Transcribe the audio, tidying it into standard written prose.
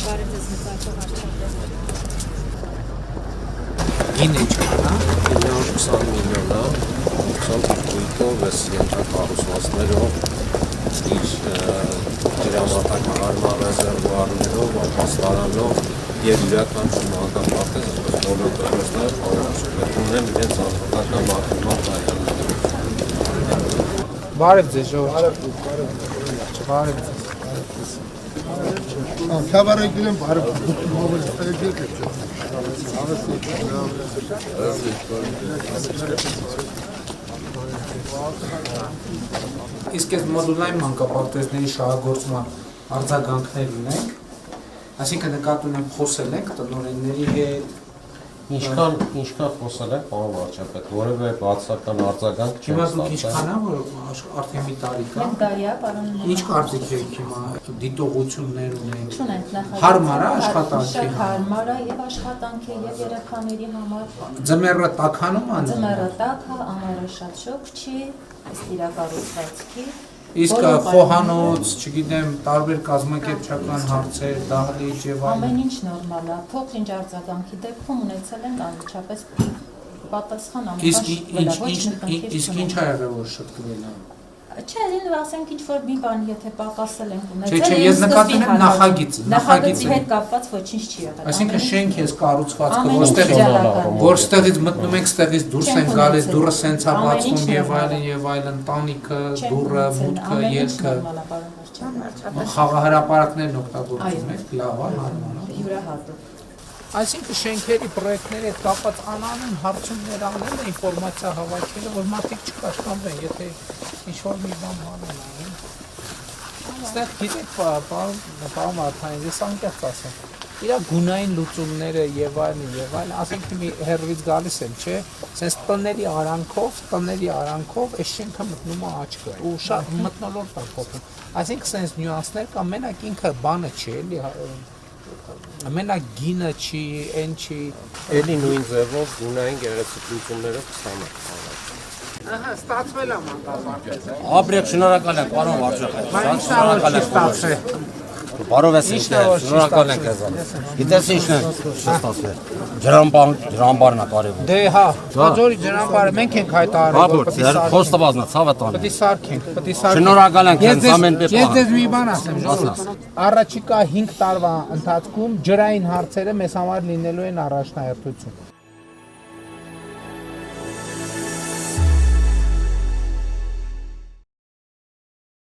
Բարև ձեզ մտածող արժանապատվող։ Ինը չկա, 920 միլիոնը 20 թույլտով ես ենթակառուցվածքներով իր դրամատական ռեզերվուարներով, ապաստարանով և յուրաքանչյուր մանկապարտեզ բոլոր դրոցները պատրաստում են իրենց անհատական մաքրման կայաններով։ բարև ձեզ ժողովուրդ։ Բարև ձեզ։ Քավարագին բարև։ Իսկ այս մոդուլային մանկապարտեզների շահագործման արձագանքներ ունենք, այսինքն նկատի ունեմ խոսել ենք տնօրենների հետ, Ինչքան խոսել եք, պարոն վարչապետ, որևէ բացական արձագանք չեն հիմա ստացել։ դուք ինչքան է, որ արդեն մի տարի կա։ Մենք դարիա, պարոն։ Ինչ կարծիք եք հիմա դիտողություններ ունենք։ Չունենք նախագծում։ Հարմար է աշխատանքի Շատ հարմար է եւ աշխատանքի եւ երեխաների համար։ Ձմեռը տաքանում ան։ Ձմեռը տաք է, ամառը շատ շոգ չի, ըստ իրակառուցվածքի։ Իսկ խոհանոց, չգիտեմ, տարբեր կազմակերպչական հարցեր, դահլիճ եւ այլն։ Ամեն ինչ նորմալ է։ Փոքր-ինչ արձագանքի դեպքում ունեցել ենք անմիջապես պատասխան Իսկ ինչ ա եղել, որ շտկվել է։ Չէ, ասենք ինչ-որ մի բան, եթե պակասել ենք ունեցել։ Չէ, ես նկատում եմ նախագծի հետ կապված ոչինչ չի եղել։ Այսինքն շենք ես կառուցվածքը, Որ ստեղից մտնում ենք, ստեղից դուրս ենք գալիս, դուրը սենց է բացվում եւ այլն, տանիքը, դուրը, մուտքը, ելքը։ Խաղահրապարակներն օգտագործում եք, լավ է, հարմար է։ Յուրահատուկ։ Այսինքն շենքերի պրոյեկտների հետ կապված անանուն հարցումներ անել է, ինֆորմացիա հավաքելը, որ մարդիկ չկաշկանդեն, եթե ինչ-որ մի բան բանել են։ Ստեղ գիտեք, պարոն Մարտիրոսյան, ես անկեղծ ասեմ, իր գունային լուծումները եւ այլն, ասենք մի հերվից գալիս են, չէ, սենց տների արանքով այս շենքը մտնում է աչքը, ու շատ մթնոլորտ է փոխում։ Այսինքն սենց նյուանսներ կա, մենակ ինքը բանը չի, էլի Մենակ գինը չի, են չի։ Էլի նույն ձևով գունային գեղեցկություններով կստանաք։ Ահա, ստացվել է մանկապարտեզը։ Ապրեք, շնորհակալ ենք, պարոն վարչապետ։ Շնորհակալ ենք ստացվել։ Բարով ես ինքներ, շնորհակալ ենք քեզ։ Գիտես ինչն է ստացվել։ Ջրամբարն է կարևոր։ Դե հա, Խաչորի ջրամբարը մենք ենք հայտարարել, որ պետք է սարքենք։ Խոստովանա, ցավը տան։ Պետք է սարքենք։ Շնորհակալ ենք քեզ ամեն մի բան։ Ես ձեզ մի բան ասեմ, ժողովուրդ։ Առաջիկա 5 տարվա ընթացքում ջրային հարցերը մեզ համար լինելու են առաջնահերթություն։